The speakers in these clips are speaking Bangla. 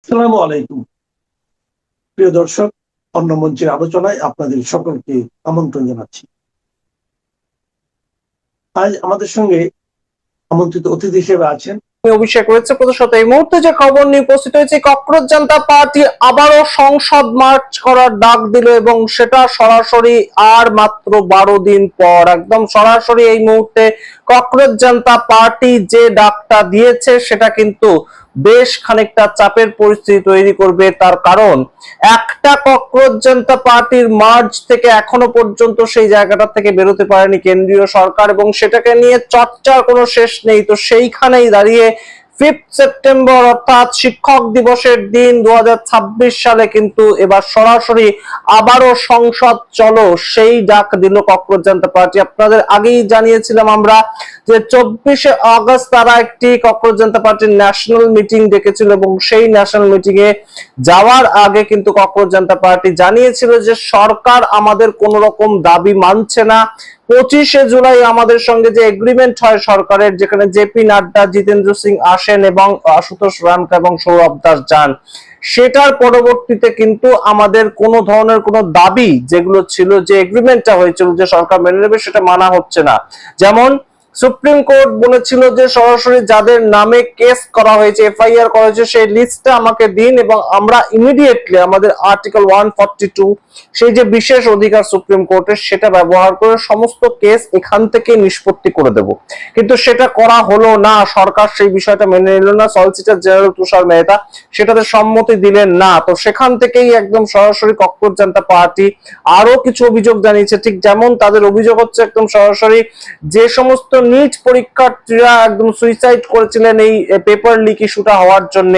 আসসালামু আলাইকুম। প্রিয় দর্শক, অন্য মঞ্চের আলোচনায় আপনাদের সকলকে আমন্ত্রণ জানাচ্ছি। আজ আমাদের সঙ্গে আমন্ত্রিত অতিথি হিসেবে আছেন অভিষেক রয়েছে। প্রদর্শত এই মুহূর্তে যে খবর নিয়ে উপস্থিত হয়েছে, ককরোচ জনতা পার্টি আবারও সংসদ মার্চ করার ডাক দিল এবং সেটা সরাসরি আর মাত্র 12 দিন পর একদম সরাসরি এই মুহূর্তে ককরোচ জনতা পার্টি যে ডাকটা দিয়েছে সেটা কিন্তু বেশ খানিকটা চাপের পরিস্থিতি তৈরি করবে। তার কারণ একটা ককরোচ জনতা পার্টির মার্চ থেকে এখনো পর্যন্ত সেই জায়গাটা থেকে বেরোতে পারেনি কেন্দ্রীয় সরকার এবং সেটাকে নিয়ে চর্চার কোনো শেষ নেই। তো সেইখানেই দাঁড়িয়ে 5 সেপ্টেম্বর অর্থাৎ শিক্ষক দিবসের দিন 2026 সালে কিন্তু এবার সরাসরি আবারও সংসদ চলো সেই ডাক দিল ককরোচ জনতা পার্টি। আপনাদের আগেই জানিয়েছিলাম আমরা যে 24শে আগস্ট তারা একটি ককরোচ জনতা পার্টির ন্যাশনাল মিটিং ডেকেছিল এবং সেই ন্যাশনাল মিটিং এ যাওয়ার আগে কিন্তু ককরোচ জনতা পার্টি জানিয়েছিল যে সরকার আমাদের কোন রকম দাবি মানছে না। 25শে জুলাই আমাদের সঙ্গে যে এগ্রিমেন্ট হয় সরকারের, যেখানে জেপি নাড্ডা, জিতেন্দ্র সিং আসেন এবং আশুতোষ রানকা এবং সৌরভ দাস যান, সেটার পরবর্তীতে কিন্তু আমাদের কোনো ধরনের কোনো দাবি যেগুলো ছিল, যে এগ্রিমেন্টটা হয়েছিল যে সরকার মেনে নেবে, সেটা মানা হচ্ছে না। যেমন সুপ্রিম কোর্ট বলেছিল যে সরাসরি যাদের নামে কেস করা হয়েছে, এফআইআর করা হয়েছে, সেই লিস্টটা আমাকে দিন এবং আমরা ইমিডিয়েটলি আমাদের আর্টিকেল 142 সেই যে বিশেষ অধিকার সুপ্রিম কোর্টের, সেটা ব্যবহার করে সমস্ত কেস এখান থেকে নিষ্পত্তি করে দেব। কিন্তু সেটা করা হলো না, সরকার সেই বিষয়টা মেনে নিল না। সলিসিটর জেনারেল তুষার মেহতা সেটাতে সম্মতি দিলেন না। তো সেখান থেকেই একদম সরাসরি ককরোচ জনতা পার্টি আরো কিছু অভিযোগ জানিয়েছে। ঠিক যেমন তাদের অভিযোগ হচ্ছে একদম সরাসরি যে সমস্ত নিট পরীক্ষার্থীরা একদম সুইসাইড করেছিলেন এই পেপার লিক ইস্যুটা হওয়ার জন্য,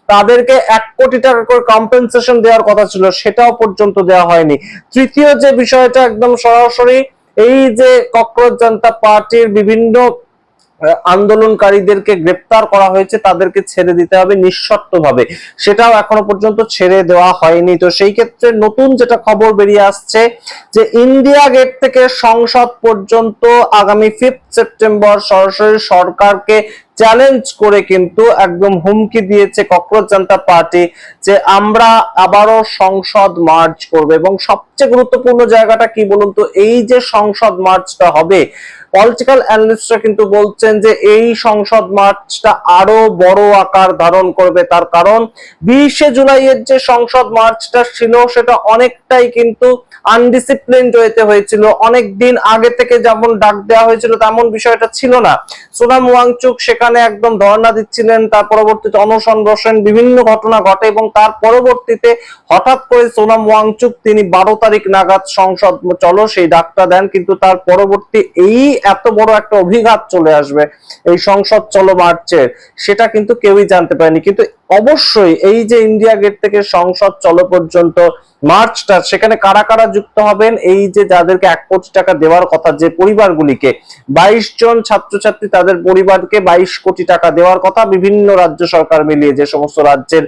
তাদেরকে 1 কোটি টাকা করে কম্পেনসেশন দেওয়ার কথা ছিল, সেটাও পর্যন্ত দেওয়া হয়নি। তৃতীয় যে বিষয়টা একদম সরাসরি এই যে ককরোচ জনতা পার্টির বিভিন্ন আন্দোলনকারীদেরকে গ্রেপ্তার করা হয়েছে, তাদেরকে ছেড়ে দিতে হবে নিঃশর্তভাবে, সেটাও এখনো পর্যন্ত ছেড়ে দেওয়া হয়নি। তো সেই ক্ষেত্রে নতুন যেটা খবর বেরিয়ে আসছে যে ইন্ডিয়া গেট থেকে সংসদ পর্যন্ত আগামী 5 সেপ্টেম্বর সরাসরি সরকারকে চ্যালেঞ্জ করে কিন্তু একদম হুমকি দিয়েছে ককরোচ জনতা পার্টি যে আমরা আবারও সংসদ মার্চ করব। এবং সবচেয়ে গুরুত্বপূর্ণ জায়গাটা কি বলুন তো, এই যে সংসদ মার্চটা হবে, পলিটিক্যাল অ্যানালিস্টরা কিন্তু বলছেন যে এই সংসদ মার্চটা আরো বড় আকার ধারণ করবে। তার কারণ 20শে জুলাইয়ের যে সংসদ মার্চটা ছিল সেটা অনেকটাই কিন্তু আনডিসিপ্লিনড হয়েছিল। অনেক দিন আগে থেকে যেমন ডাক দেওয়া হয়েছিল তেমন বিষয়টা ছিল না। সোনাম ওয়াংচুক সেখানে একদম ধর্ণা দিচ্ছিলেন, তার পরবর্তীতে অনশন বসেন, বিভিন্ন ঘটনা ঘটে এবং তার পরবর্তীতে হঠাৎ করে সোনাম ওয়াংচুক তিনি 12 তারিখ নাগাদ সংসদ চলো সেই ডাকটা দেন। কিন্তু তার পরবর্তী এই এত বড় একটা অভিঘাত চলে আসবে এই সংসদ চলো মার্চের, সেটা কিন্তু কেউই জানতে পারেনি। কিন্তু অবশ্যই এই যে ইন্ডিয়া গেট থেকে সংসদ চলো পর্যন্ত মার্চটা, সেখানে কারা কারা যুক্ত হবেন, এই যে যাদেরকে 1 কোটি টাকা দেওয়ার কথা, যে পরিবারগুলিকে 22 জন ছাত্রছাত্রী তাদের পরিবারকে 22 কোটি টাকা দেওয়ার কথা, বিভিন্ন রাজ্য সরকার মিলিয়ে যে সমস্ত রাজ্যের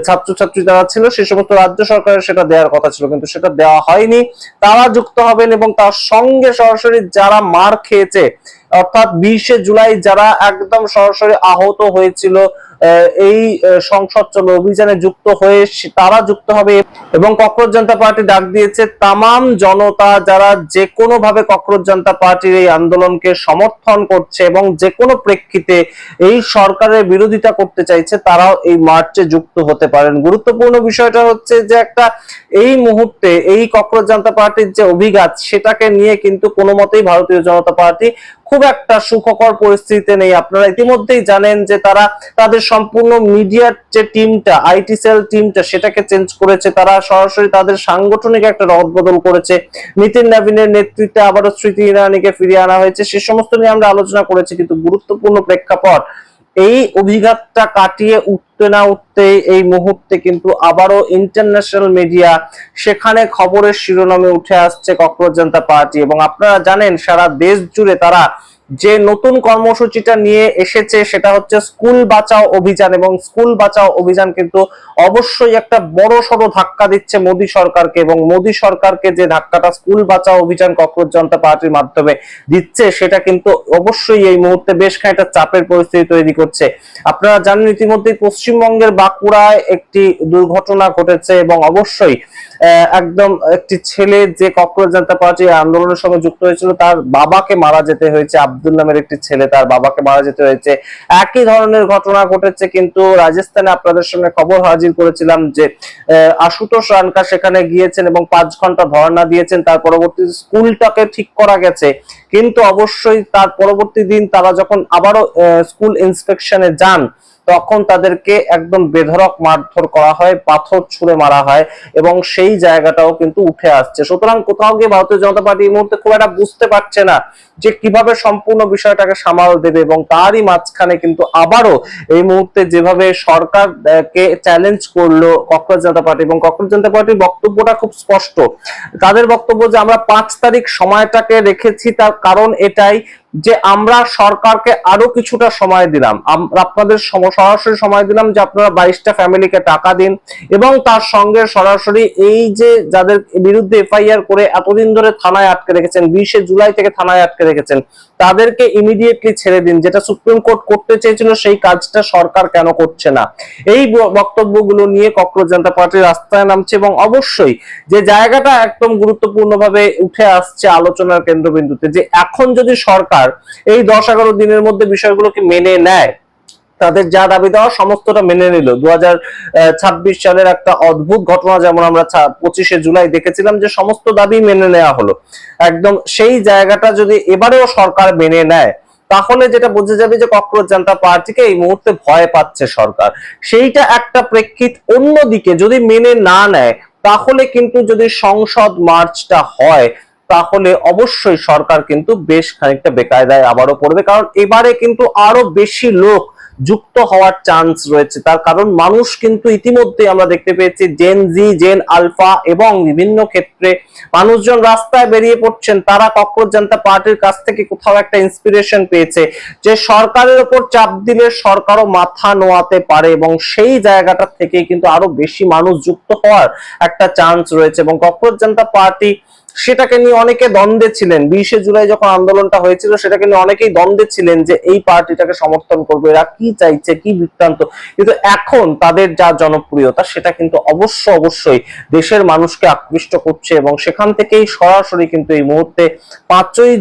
ছাত্রছাত্রী যারা ছিল সেই সমস্ত রাজ্য সরকারের সেটা দেওয়ার কথা ছিল, কিন্তু সেটা দেওয়া হয়নি। তারা যুক্ত হবেন এবং তার সঙ্গে সরাসরি যারা মার খেয়েছে, অর্থাৎ 20শে জুলাই যারা একদম সরাসরি আহত হয়েছিল এই সংসদ চলো অভিযানে যুক্ত হয়ে, তারা যুক্ত হবে। এবং ককরোচ জনতা পার্টি ডাক দিয়েছে তামাম জনতা যারা যে কোনো ভাবে ককরোচ জনতা পার্টির এই আন্দোলনকে সমর্থন করছে এবং যে কোনো প্রেক্ষিতে এই সরকারের বিরোধিতা করতে চাইছে, তারাও এই মার্চে যুক্ত হতে পারেন। গুরুত্বপূর্ণ বিষয়টা হচ্ছে যে একটা এই মুহূর্তে এই ককরোচ জনতা পার্টির যে অভিঘাত, সেটাকে নিয়ে কিন্তু কোনো মতেই ভারতীয় জনতা পার্টি খুব একটা সুখকর পরিস্থিতিতে নেই। আপনারা ইতিমধ্যেই জানেন যে তারা তাদের সম্পূর্ণ মিডিয়ার যে টিমটা, আইটি সেল টিমটা, সেটাকে চেঞ্জ করেছে। তারা সরাসরি তাদের সাংগঠনিক একটা রদবদল করেছে। নিতিন নবীনের নেতৃত্বে আবারও স্মৃতি ইরানিকে ফিরিয়ে আনা হয়েছে, সে সমস্ত নিয়ে আমরা আলোচনা করেছি। কিন্তু গুরুত্বপূর্ণ প্রেক্ষাপট, এই অভিঘাতটা কাটিয়ে উঠতে না উঠতে এই মুহূর্তে কিন্তু আবারও ইন্টারন্যাশনাল মিডিয়া, সেখানে খবরের শিরোনামে উঠে আসছে ককরোচ জনতা পার্টি। এবং আপনারা জানেন সারা দেশ জুড়ে তারা যে নতুন কর্মসূচিটা নিয়ে এসেছে সেটা হচ্ছে স্কুল বাঁচাও অভিযান, এবং স্কুল বাঁচাও অভিযান কিন্তু অবশ্যই একটা বড় সড়ো ধাক্কা দিচ্ছে মোদী সরকারকে, এবং মোদী সরকারকে যে ধাক্কাটা স্কুল বাঁচাও অভিযান ককরোচ জনতা পার্টির মাধ্যমে দিচ্ছে সেটা কিন্তু অবশ্যই এই মুহূর্তে বেশ খানিকটা চাপের পরিস্থিতি তৈরি করছে। আপনারা জানেন ইতিমধ্যেই পশ্চিমবঙ্গের বাঁকুড়ায় একটি দুর্ঘটনা ঘটেছে, এবং অবশ্যই একদম একটি ছেলে যে ককরোচ জনতা পার্টির আন্দোলনের সঙ্গে যুক্ত হয়েছিল তার বাবাকে মারা যেতে হয়েছে, আব্দুল নামের একটি ছেলে, তার বাবাকে মারা যেতে হয়েছে। একই ধরনের ঘটনা ঘটেছে কিন্তু রাজস্থানে, আপনাদের সঙ্গে খবর হাজির করেছিলাম যে আশুতোষ রানকা সেখানে গিয়েছেন এবং 5 ঘন্টা ধর্ণা দিয়েছেন, তার পরবর্তী স্কুলটাকে ঠিক করা গেছে, কিন্তু অবশ্যই তার পরবর্তী দিন তারা যখন আবারও স্কুল ইন্সপেকশনে যান তখন তাদেরকে একদম বেধড়ক মারধর করা হয়, পাথর ছুঁড়ে মারা হয়, এবং সেই জায়গাটাও কিন্তু উঠে আসছে। সুতরাং কোথাও গিয়ে ভারতীয় জনতা পার্টি এই মুহূর্তে খুব একটা বুঝতে পারছে না যে কিভাবে সম্পূর্ণ বিষয়টাকে সামাল দেবে, এবং তারই মাঝখানে কিন্তু আবারও এই মুহূর্তে যেভাবে সরকারকে চ্যালেঞ্জ করলো ককরোচ জনতা পার্টি, এবং ককরোচ জনতা পার্টির বক্তব্যটা খুব স্পষ্ট। তাদের বক্তব্য যে আমরা 5 তারিখ সময়টাকে রেখেছি, তার কারণ এটাই যে আমরা সরকারকে আরো কিছুটা সময় দিলাম, আপনাদের সরাসরি সময় দিলাম যে আপনারা 22টা ফ্যামিলিকে টাকা দিন, এবং তার সঙ্গে সরাসরি এই যে যাদের বিরুদ্ধে এফআইআর করে এতদিন ধরে থানায় আটকে রেখেছেন, 20শে জুলাই থেকে থানায় আটকে রেখেছেন, তাদেরকে ইমিডিয়েটলি ছেড়ে দিন। যেটা সুপ্রিম কোর্ট করতে চেয়েছিল সেই কাজটা সরকার কেন করছে না? এই বক্তব্যগুলো নিয়ে ককরোচ জনতা পার্টি রাস্তায় নামছে, এবং অবশ্যই যে জায়গাটা একদম গুরুত্বপূর্ণভাবে উঠে আসছে আলোচনার কেন্দ্রবিন্দুতে, যে এখন যদি সরকার এই 10-11 দিনের মধ্যে বিষয়গুলোকে মেনে নেয়, তাদের যা দাবি দেওয়া সমস্তটা মেনে নিল, 2026 সালের একটা অদ্ভুত ঘটনা যেমন আমরা 25শে জুলাই দেখেছিলাম যে সমস্ত দাবি মেনে নেওয়া হলো, একদম সেই জায়গাটা যদি এবারেও সরকার মেনে নেয় তাহলে যেটা বোঝা যাবে যে ককরোচ জনতা পার্টিকে এই মুহূর্তে ভয় পাচ্ছে সরকার, সেইটা একটা প্রেক্ষিত। অন্যদিকে যদি মেনে না নেয় তাহলে কিন্তু যদি সংসদ মার্চটা হয় তাহলে অবশ্যই সরকার কিন্তু বেশ খানিকটা বেকায়দায় আবারও পড়বে, কারণ এবারে কিন্তু আরো বেশি লোক যুক্ত হওয়ার চান্স রয়েছে। তার কারণ মানুষ কিন্তু ইতিমধ্যে আমরা দেখতে পেয়েছি জেন জি, জেন আলফা এবং বিভিন্ন ক্ষেত্রে মানুষজন রাস্তায় বেরিয়ে পড়ছেন, তারা ককরোচ জনতা পার্টির কাছ থেকে কোথাও একটা ইন্সপিরেশন পেয়েছে যে সরকারের উপর চাপ দিলে সরকারও মাথা নোয়াতে পারে, এবং সেই জায়গাটা থেকে কিন্তু আরো বেশি মানুষ যুক্ত হওয়ার একটা চান্স রয়েছে। এবং ককরোচ জনতা পার্টি সেটাকে নিয়ে অনেকে দ্বন্দ্বে ছিলেন, 20শে জুলাই যখন আন্দোলনটা হয়েছিল সেটাকে নিয়ে অনেকেই দ্বন্দ্বে ছিলেন যে এই পার্টিটাকে সমর্থন করবে, এরা কি চাইছে, কি বৃত্তান্ত, কিন্তু এখন তাদের যা জনপ্রিয়তা সেটা কিন্তু অবশ্যই দেশের মানুষকে আকৃষ্ট করছে, এবং সেখান থেকেই সরাসরি কিন্তু এই মুহূর্তে 5ই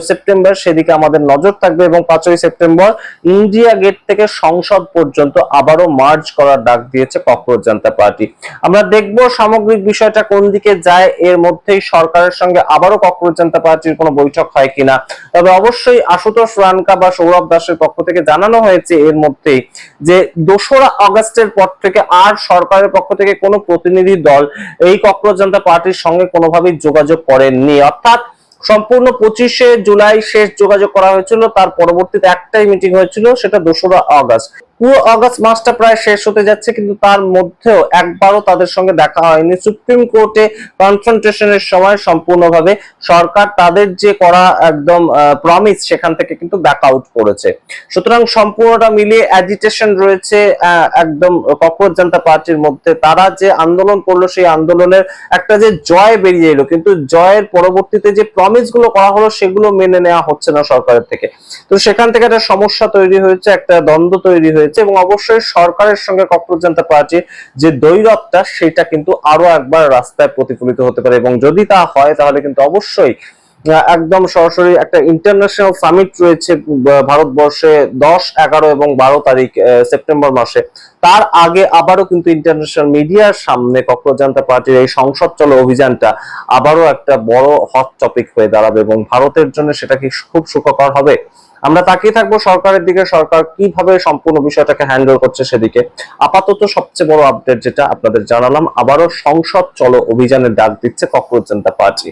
সেপ্টেম্বর সেদিকে আমাদের নজর থাকবে, এবং 5ই সেপ্টেম্বর ইন্ডিয়া গেট থেকে সংসদ পর্যন্ত আবারও মার্চ করার ডাক দিয়েছে ককরোচ জনতা পার্টি। আমরা দেখবো সামগ্রিক বিষয়টা কোন দিকে যায়, এর মধ্যেই সরকার সঙ্গে আবারও ককরোচ জনতা পার্টির কোনো বৈঠক হয় কিনা। তবে অবশ্যই আশুতোষ রানকা বা সৌরভ দাসের পক্ষ থেকে জানানো হয়েছে এর মধ্যেই যে 2রা আগস্টের পর থেকে আর সরকারের পক্ষ থেকে কোনো প্রতিনিধি দল এই ককরোচ জনতা পার্টির সঙ্গে কোনোভাবেই যোগাযোগ করেননি, অর্থাৎ সম্পূর্ণ 25শে জুলাই শেষ যোগাযোগ করা হয়েছিল, তার পরবর্তীতে একটাই মিটিং হয়েছিল, সেটা 2রা আগস্ট। পুরো আগস্ট মাসটা প্রায় শেষ হতে যাচ্ছে, কিন্তু তার মধ্যেও একবারও তাদের সঙ্গে দেখা হয়নি। সুপ্রিম কোর্টে কনফ্রন্টেশনের সময় সম্পূর্ণভাবে সরকার তাদের যে করা একদম প্রমিস সেখান থেকে কিন্তু ব্যাক আউট করেছে। সুতরাং সম্পূর্ণটা মিলিয়ে অ্যাজিটেশন রয়েছে একদম ককরোচ জনতা পার্টির মধ্যে। তারা যে আন্দোলন করলো সেই আন্দোলনের একটা যে জয় বেরিয়ে এলো, কিন্তু জয়ের পরবর্তীতে যে প্রমিস গুলো করা হলো সেগুলো মেনে নেওয়া হচ্ছে না সরকারের থেকে। তো সেখান থেকে একটা সমস্যা তৈরি হয়েছে, একটা দ্বন্দ্ব তৈরি হয়েছে, এবং অবশ্যই সরকারের সঙ্গে ককরোচ জনতা পার্টির যে দ্বৈরথটা সেটা কিন্তু আরো একবার রাস্তায় প্রতিফলিত হতে পারে, এবং যদি তা হয় তাহলে কিন্তু অবশ্যই একদম সরাসরি একটা ইন্টারন্যাশনাল সামিট রয়েছে ভারতবর্ষে 10, 11 এবং 12 তারিখ সেপ্টেম্বর মাসে। তার আগে আবারও কিন্তু ইন্টারন্যাশনাল মিডিয়ার সামনে ককরোচ জনতা পার্টির এই সংসদ চলো অভিযানটা আবারও একটা বড় হট টপিক হয়ে দাঁড়াবে, এবং ভারতের জন্য সেটা কি খুব সুখকর হবে? আমরা তাকিয়ে থাকবো সরকারের দিকে, সরকার কিভাবে সম্পূর্ণ বিষয়টাকে হ্যান্ডেল করছে সেদিকে। আপাতত সবচেয়ে বড় আপডেট যেটা আপনাদের জানালাম, আবারও সংসদ চলো অভিযানের ডাক দিচ্ছে ককরোচ জনতা পার্টি।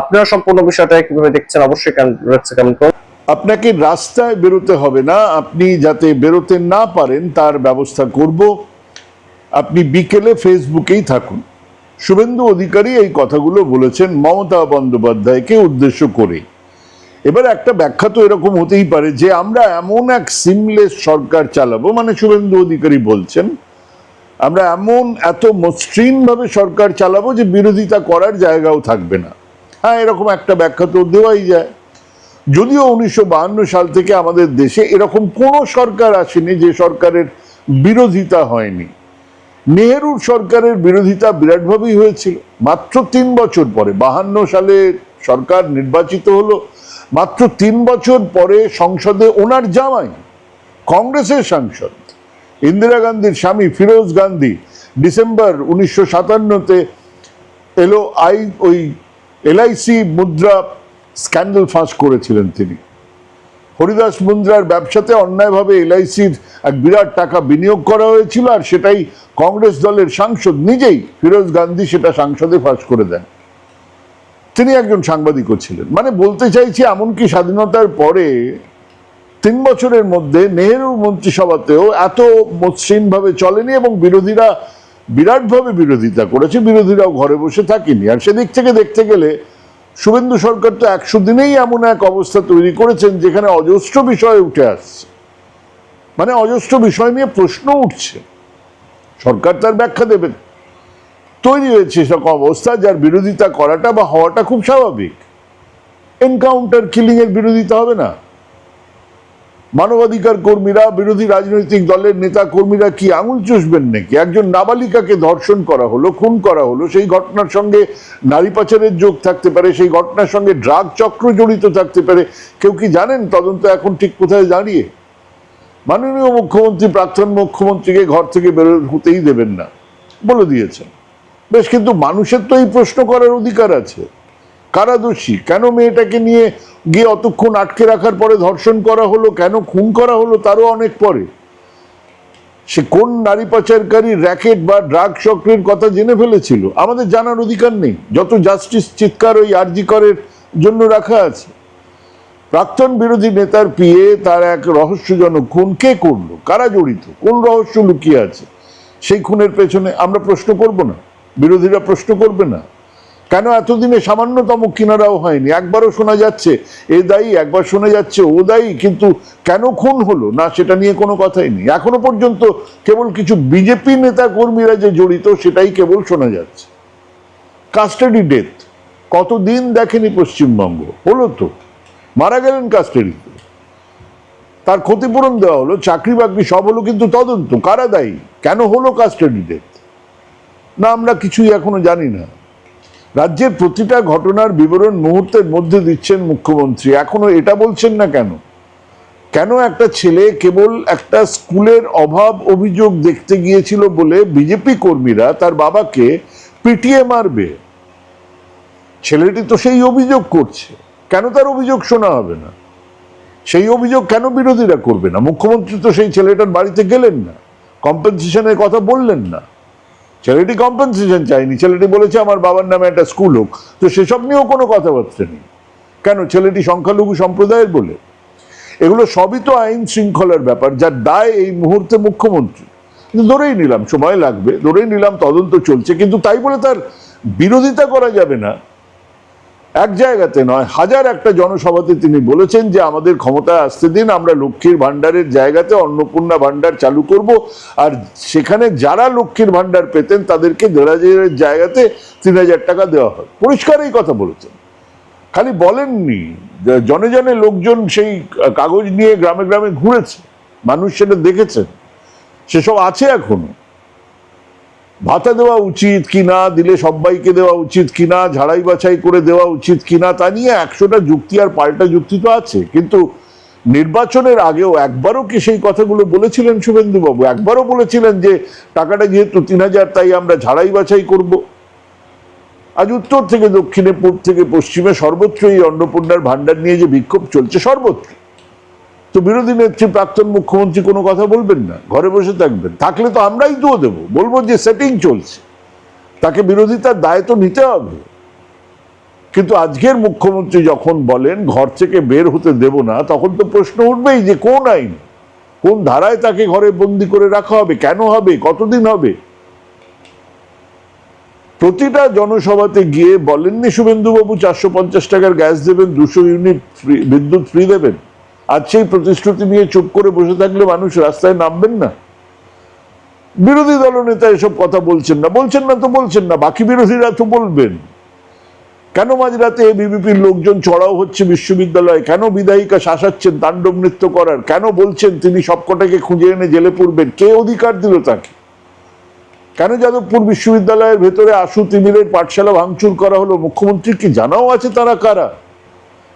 আপনারা সম্পূর্ণ বিষয়টা কিভাবে দেখছেন অবশ্যই কমেন্ট করুন। আপনাকে রাস্তায় বেরোতে হবে না, আপনি যাতে বেরোতে না পারেন তার ব্যবস্থা করব। আপনি বিকেলে ফেসবুকেই থাকুন। শুভেন্দু অধিকারী এই কথাগুলো বলেছেন মমতা বন্দ্যোপাধ্যায়কে উদ্দেশ্য করে, এবার একটা ব্যাখ্যা তো এরকম হতেই পারে যে আমরা এমন এক সিমলেস সরকার চালাবো, মানে শুভেন্দু অধিকারী বলছেন আমরা এমন এত মসৃণ ভাবে সরকার চালাবো যে বিরোধিতা করার জায়গাও থাকবে না। হ্যাঁ, এরকম একটা ব্যাখ্যা তো দেওয়াই যায়। যদিও 1952 সাল থেকে আমাদের দেশে এরকম কোনো সরকার আসেনি যে সরকারের বিরোধিতা হয়নি। নেহেরুর সরকারের বিরোধিতা বিরাটভাবেই হয়েছিল। মাত্র 3 বছর পরে 52 সালে সরকার নির্বাচিত হলো, মাত্র 3 বছর পরে সংসদে ওনার জামাই কংগ্রেসের সাংসদ ইন্দিরা গান্ধীর স্বামী ফিরোজ গান্ধী ডিসেম্বর 1957-তে ওই LIC মুদ্রা স্ক্যান্ডাল ফাঁস করেছিলেন তিনি। হরিদাস মুদ্রার ব্যবসাতে অন্যায়ভাবে LICর এক বিরাট টাকা বিনিয়োগ করা হয়েছিল, আর সেটাই কংগ্রেস দলের সাংসদ নিজেই ফিরোজ গান্ধী সেটা সংসদে ফাঁস করে দেন। তিনি একজন সাংবাদিকও ছিলেন। মানে বলতে চাইছি, এমনকি স্বাধীনতার পরে 3 বছরের মধ্যে নেহেরু মন্ত্রিসভাতেও এত মসৃণভাবে চলেনি এবং বিরোধীরা বিরাটভাবে বিরোধিতা করেছে, বিরোধীরাও ঘরে বসে থাকেনি। আর সেদিক থেকে দেখতে গেলে শুভেন্দু সরকার তো 100 দিনেই এমন এক অবস্থা তৈরি করেছেন যেখানে অজস্র বিষয় উঠে আসছে, মানে অজস্র বিষয় নিয়ে প্রশ্ন উঠছে, সরকার তার ব্যাখ্যা দেবেন। তৈরি হয়েছে সেরকম অবস্থা যার বিরোধিতা করাটা বা হওয়াটা খুব স্বাভাবিক। এনকাউন্টার কিলিং এর বিরোধিতা হবে না? মানবাধিকার কর্মীরা, বিরোধী রাজনৈতিক দলের নেতা কর্মীরা কি আঙুল চুষবেন নাকি? একজন নাবালিকাকে ধর্ষণ করা হলো, খুন করা হলো, সেই ঘটনার সঙ্গে নারী পাচারের যোগ থাকতে পারে, সেই ঘটনার সঙ্গে ড্রাগ চক্র জড়িত থাকতে পারে। কেউ কি জানেন তদন্ত এখন ঠিক কোথায় দাঁড়িয়ে? মাননীয় মুখ্যমন্ত্রী প্রাক্তন মুখ্যমন্ত্রীকে ঘর থেকে বের হতেই দেবেন না বলে দিয়েছেন। বেশ, কিন্তু মানুষের তো এই প্রশ্ন করার অধিকার আছে, কারা দোষী? কেন মেয়েটাকে নিয়ে গিয়ে অতক্ষণ আটকে রাখার পরে ধর্ষণ করা হলো? কেন খুন করা হলো তারও অনেক পরে? সে কোন নারী পাচারকারী র্যাকেট বা ড্রাগ চক্রের কথা জেনে ফেলেছিল? আমাদের জানার অধিকার নেই? যত জাস্টিস চিৎকার ওই আরজি করের জন্য রাখা আছে। প্রাক্তন বিরোধী নেতার পিএ তার এক রহস্যজনক খুন কে করলো, কারা জড়িত, কোন রহস্য লুকিয়ে আছে সেই খুনের পেছনে আমরা প্রশ্ন করব না? বিরোধীরা প্রশ্ন করবে না? কেন এতদিনে সামান্যতম কিনারাও হয়নি? একবারও শোনা যাচ্ছে এ দায়ী, একবার শোনা যাচ্ছে ও দায়ী, কিন্তু কেন খুন হলো না সেটা নিয়ে কোনো কথাই নেই। এখনো পর্যন্ত কেবল কিছু বিজেপি নেতা কর্মীরা যে জড়িত সেটাই কেবল শোনা যাচ্ছে। কাস্টাডি ডেথ কতদিন দেখেনি পশ্চিমবঙ্গ? হলো তো, মারা গেলেন কাস্টাডিতে, তার ক্ষতিপূরণ দেওয়া হলো, চাকরি বাকরি সব হলো, কিন্তু তদন্ত কারা দায়ী, কেন হলো কাস্টাডি ডেথ না আমরা কিছুই এখনো জানি না। রাজ্যের প্রতিটা ঘটনার বিবরণ মুহূর্তের মধ্যে দিচ্ছেন মুখ্যমন্ত্রী, এখনো এটা বলছেন না কেন? কেন একটা ছেলে কেবল একটা স্কুলের অভাব অভিযোগ দেখতে গিয়েছিল বলে বিজেপি কর্মীরা তার বাবাকে পিটিয়ে মারবে? ছেলেটি তো সেই অভিযোগ করছে, কেন তার অভিযোগ শোনা হবে না? সেই অভিযোগ কেন বিরোধীরা করবে না? মুখ্যমন্ত্রী তো সেই ছেলেটার বাড়িতে গেলেন না, কম্পেনসেশনের কথা বললেন না। ছেলেটি কম্পেনসেশন চাইনি, ছেলেটি বলেছে আমার বাবার নামে একটা স্কুল হোক, তো সেসব নিয়েও কোনো কথাবার্তা নেই। কেন? ছেলেটি সংখ্যালঘু সম্প্রদায়ের বলে? এগুলো সবই তো আইন শৃঙ্খলার ব্যাপার, যার দায় এই মুহূর্তে মুখ্যমন্ত্রী। কিন্তু ধরেই নিলাম সময় লাগবে, ধরেই নিলাম তদন্ত চলছে, কিন্তু তাই বলে তার বিরোধিতা করা যাবে না। এক জায়গাতে নয়, হাজার একটা জনসভাতে তিনি বলেছেন যে আমাদের ক্ষমতায় আসতে দিন, আমরা লক্ষ্মীর ভান্ডারের জায়গাতে অন্নপূর্ণা ভান্ডার চালু করব, আর সেখানে যারা লক্ষ্মীর ভান্ডার পেতেন তাদেরকে 1,500-এর জায়গাতে 3,000 টাকা দেওয়া হয়। পরিষ্কার এই কথা বলেছেন, খালি বলেননি। জনে জনে লোকজন সেই কাগজ নিয়ে গ্রামে গ্রামে ঘুরেছে, মানুষ সেটা দেখেছেন, সেসব আছে এখনো। ভাতা দেওয়া উচিত কিনা, দিলে সবাইকে দেওয়া উচিত কিনা, ঝাড়াই বাছাই করে দেওয়া উচিত কিনা, তা নিয়ে 100টা যুক্তি আর পাল্টা যুক্তি তো আছে। কিন্তু নির্বাচনের আগেও একবারও কি সেই কথাগুলো বলেছিলেন শুভেন্দুবাবু? একবারও বলেছিলেন যে টাকাটা যেহেতু 3,000 তাই আমরা ঝাড়াই বাছাই করব? আজ উত্তর থেকে দক্ষিণে, পূর্ব থেকে পশ্চিমে সর্বত্র এই অন্নপূর্ণার ভান্ডার নিয়ে যে বিক্ষোভ চলছে সর্বত্র, তো বিরোধী নেত্রী প্রাক্তন মুখ্যমন্ত্রী কোনো কথা বলবেন না, ঘরে বসে থাকবেন? থাকলে তো আমরাই তো দেবো, বলবো যে সেটিং চলছে, তাকে বিরোধিতার দায় তো নিতে হবে। কিন্তু আজকের মুখ্যমন্ত্রী যখন বলেন ঘর থেকে বের হতে দেব না, তখন তো প্রশ্ন উঠবেই যে কোন আইন, কোন ধারায় তাকে ঘরে বন্দি করে রাখা হবে, কেন হবে, কতদিন হবে? প্রতিটা জনসভাতে গিয়ে বলেননি শুভেন্দুবাবু 450 টাকার গ্যাস দেবেন, 200 ইউনিট বিদ্যুৎ ফ্রি দেবেন? আজ সেই প্রতিশ্রুতি নিয়ে চুপ করে বসে থাকলে মানুষ রাস্তায় নামবেন না? বিরোধী দলনেতা এসব কথা বলছেন না তো বলছেন না, বাকি বিরোধীরা তো বলবেন। কেন মাঝরাতে এবিভিপির লোকজন চড়াও হচ্ছে বিশ্ববিদ্যালয়ে? কেন বিধায়িকা শাসাচ্ছেন তাণ্ডব নৃত্য করার? কেন বলছেন তিনি সবকটাকে খুঁজে এনে জেলে পুরবেন? কে অধিকার দিল তাকে? কেন যাদবপুর বিশ্ববিদ্যালয়ের ভেতরে আশু তিমিরের পাঠশালা ভাঙচুর করা হলো? মুখ্যমন্ত্রী কি জানাও আছে তারা কারা?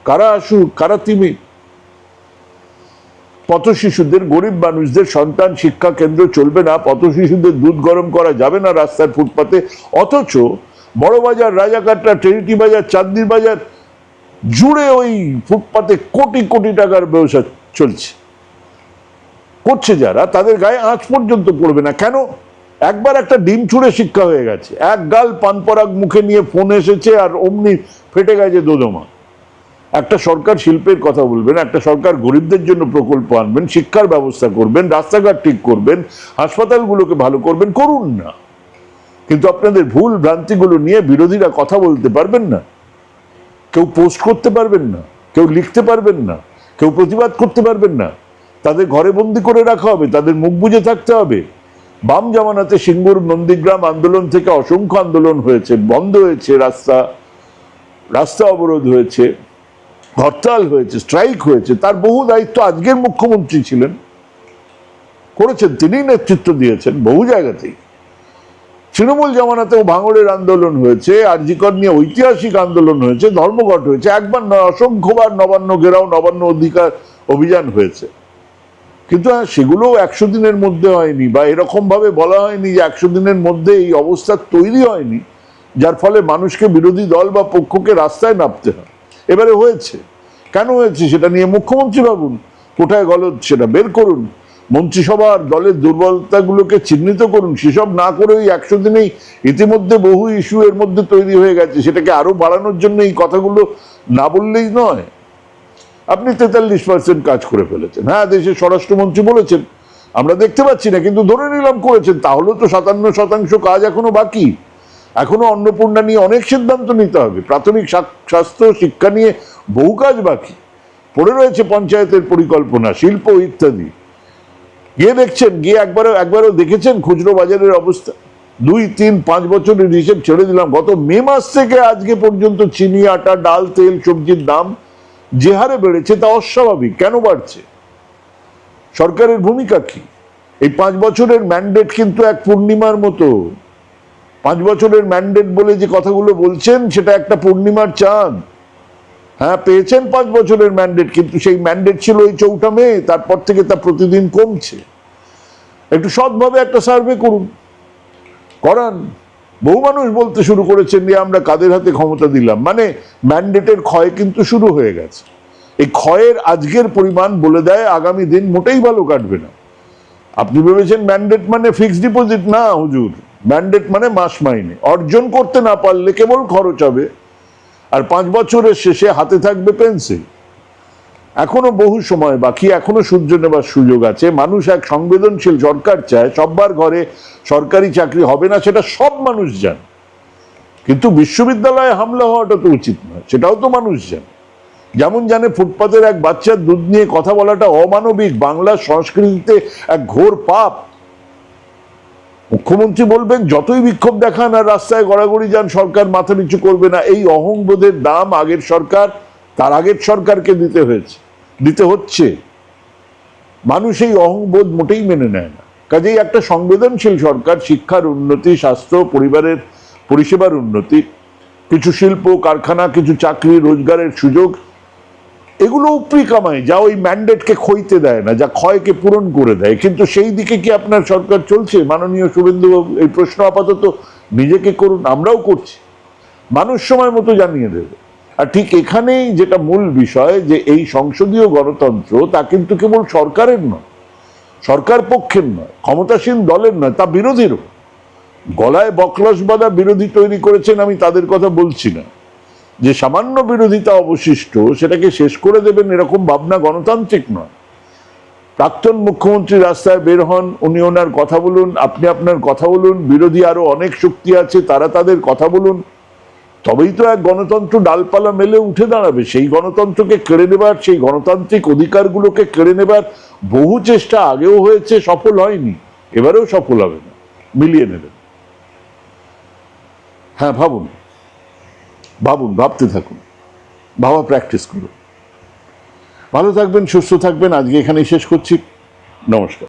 কারা আশু, কারা তিমির? পথ শিশুদের, গরিব মানুষদের সন্তান শিক্ষা কেন্দ্র চলবে না, পথ শিশুদের দুধ গরম করা যাবে না রাস্তার ফুটপাতে, অথচ বড়বাজার, রাজাকাটরা, ট্রিনিটি বাজার, চাঁদনি বাজার জুড়ে ওই ফুটপাতে কোটি কোটি টাকার ব্যবসা চলছে। করছে যারা, তাদের গায়ে আঁচ পর্যন্ত পড়বে না। কেন? একবার একটা ডিম ছুঁড়ে শিক্ষা হয়ে গেছে, এক গাল পানপরাগ মুখে নিয়ে ফোন এসেছে আর অমনি ফেটে গেছে দোদমা। একটা সরকার শিল্পের কথা বলবেন, একটা সরকার গরিবদের জন্য প্রকল্প আনবেন, শিক্ষার ব্যবস্থা করবেন, রাস্তাঘাট ঠিক করবেন, হাসপাতালগুলোকে ভালো করবেন, করুন না। কিন্তু আপনাদের ভুল ভ্রান্তিগুলো নিয়ে বিরোধীরা কথা বলতে পারবেন না, কেউ পোস্ট করতে পারবেন না, কেউ লিখতে পারবেন না, কেউ প্রতিবাদ করতে পারবেন না। তাদের ঘরে বন্দি করে রাখা হবে, তাদের মুখ বুজে থাকতে হবে। বাম জামানাতে সিঙ্গুর নন্দীগ্রাম আন্দোলন থেকে অসংখ্য আন্দোলন হয়েছে, বন্ধ হয়েছে রাস্তা, রাস্তা অবরোধ হয়েছে, হরতাল হয়েছে, স্ট্রাইক হয়েছে। তার বহু দায়িত্ব আজকের মুখ্যমন্ত্রী ছিলেন, করেছেন, তিনিই নেতৃত্ব দিয়েছেন বহু জায়গাতেই। তৃণমূল জামানাতেও ভাঙড়ের আন্দোলন হয়েছে, আরজিকর নিয়ে ঐতিহাসিক আন্দোলন হয়েছে, ধর্মঘট হয়েছে, একবার নয় অসংখ্যবার নবান্ন ঘেরাও, নবান্ন অধিকার অভিযান হয়েছে। কিন্তু সেগুলো 100 দিনের মধ্যে হয়নি, বা এরকম ভাবে বলা হয়নি যে 100 দিনের মধ্যে এই অবস্থা তৈরি হয়নি যার ফলে মানুষকে বিরোধী দল বা পক্ষকে রাস্তায় নামতে হয়। এবারে হয়েছে। কেন হয়েছে সেটা নিয়ে মুখ্যমন্ত্রী ভাবুন, কোথায় গলদ সেটা বের করুন, মন্ত্রিসভার দলের দুর্বলতাগুলোকে চিহ্নিত করুন। সেসব না করে ওই 100 দিনেই ইতিমধ্যে বহু ইস্যু এর মধ্যে তৈরি হয়ে গেছে, সেটাকে আরো বাড়ানোর জন্য এই কথাগুলো না বললেই নয়। আপনি 43% কাজ করে ফেলেছেন। হ্যাঁ, দেশের স্বরাষ্ট্রমন্ত্রী বলেছেন আমরা দেখতে পাচ্ছি না, কিন্তু ধরে নিলাম করেছেন, তাহলে তো 57% কাজ এখনো বাকি। এখনো অন্নপূর্ণা নিয়ে অনেক সিদ্ধান্ত নিতে হবে, প্রাথমিক স্বাস্থ্য শিক্ষা নিয়ে বহু কাজ বাকি পড়ে রয়েছে, পঞ্চায়েতের পরিকল্পনা, শিল্প ইত্যাদি। গিয়ে দেখছেন, গিয়ে একবারও দেখেছেন খুচরো বাজারের অবস্থা? 2, 3, 5 বছরের হিসেব ছেড়ে দিলাম, গত মে মাস থেকে আজকে পর্যন্ত চিনি, আটা, ডাল, তেল, সবজির দাম যে হারে বেড়েছে তা অস্বাভাবিক। কেন বাড়ছে? সরকারের ভূমিকা কি? এই 5 বছরের ম্যান্ডেট কিন্তু এক পূর্ণিমার মতো। 5 বছরের ম্যান্ডেট বলে যে কথাগুলো বলছেন সেটা একটা পূর্ণিমার চাঁদ। হ্যাঁ, পেয়েছেন 5 বছরের ম্যান্ডেট, কিন্তু সেই ম্যান্ডেট ছিল এই 4 মে, তারপর থেকে তা প্রতিদিন কমছে। একটু সৎভাবে একটা সার্ভে করুন, করান। বহু মানুষ বলতে শুরু করেছেন যে আমরা কাদের হাতে ক্ষমতা দিলাম, মানে ম্যান্ডেটের ক্ষয় কিন্তু শুরু হয়ে গেছে। এই ক্ষয়ের আজকের পরিমাণ বলে দেয় আগামী দিন মোটেই ভালো কাটবে না। আপনি ভেবেছেন ম্যান্ডেট মানে ফিক্সড ডিপোজিট? না হুজুর, ম্যান্ডেট মানে মাস মাইনে। অর্জন করতে না পারলে কেবল খরচ হবে, আর 5 বছরের শেষে হাতে থাকবে পেন্সিল। এখনো বহু সময় বাকি, এখনো সূর্য নেবার সুযোগ আছে। মানুষ এক সংবেদনশীল সরকার চায়। সবার ঘরে সরকারি চাকরি হবে না, সেটা সব মানুষ জানে, কিন্তু বিশ্ববিদ্যালয়ে হামলা হওয়াটা তো উচিত নয়, সেটাও তো মানুষ জানে। যেমন জানে ফুটপাতের এক বাচ্চার দুধ নিয়ে কথা বলাটা অমানবিক, বাংলার সংস্কৃতিতে এক ঘোর পাপ। মুখ্যমন্ত্রী বলবেন যতই বিক্ষোভ দেখান আর রাস্তায় গড়াগড়ি যান, সরকার মাথা নিচু করবে না। এই অহংবোধের দাম আগের সরকার, তার আগের সরকারকে দিতে হচ্ছে। মানুষ এই অহংবোধ মোটেই মেনে নেয় না। কাজেই একটা সংবেদনশীল সরকার শিক্ষার উন্নতি, স্বাস্থ্য, পরিবারের পরিষেবার উন্নতি, কিছু শিল্প কারখানা, কিছু চাকরি রোজগারের সুযোগ, এগুলো উপরি কামায়, যা ওই ম্যান্ডেটকে ক্ষয়তে দেয় না, যা ক্ষয়কে পূরণ করে দেয়। কিন্তু সেই দিকে কি আপনার সরকার চলছে? মাননীয় শুভেন্দুবাবু, এই প্রশ্ন আপাতত নিজেকে করুন, আমরাও করছি। মানুষ সময় মতো জানিয়ে দেবে। আর ঠিক এখানেই যেটা মূল বিষয়, যে এই সংসদীয় গণতন্ত্র তা কিন্তু কেবল সরকারের নয়, সরকার পক্ষের নয়, ক্ষমতাসীন দলের নয়, তা বিরোধীরও। গলায় বকলস বাঁধা বিরোধী তৈরি করেছেন, আমি তাদের কথা বলছি না। যে সামান্য বিরোধিতা অবশিষ্ট সেটাকে শেষ করে দেবেন এরকম ভাবনা গণতান্ত্রিক নয়। প্রাক্তন মুখ্যমন্ত্রী রাস্তায় বের হন, উনি ওনার কথা বলুন, আপনি আপনার কথা বলুন, বিরোধী আরো অনেক শক্তি আছে তারা তাদের কথা বলুন, তবেই তো এক গণতন্ত্র ডালপালা মেলে উঠে দাঁড়াবে। সেই গণতন্ত্রকে কেড়ে নেবার, সেই গণতান্ত্রিক অধিকারগুলোকে কেড়ে নেবার বহু চেষ্টা আগেও হয়েছে, সফল হয়নি, এবারেও সফল হবে না, মিলিয়ে নেবেন। হ্যাঁ, ভাবুন, ভাবতে থাকুন, ভাবা প্র্যাকটিস করুন। ভালো থাকবেন, সুস্থ থাকবেন। আজকে এখানেই শেষ করছি। নমস্কার।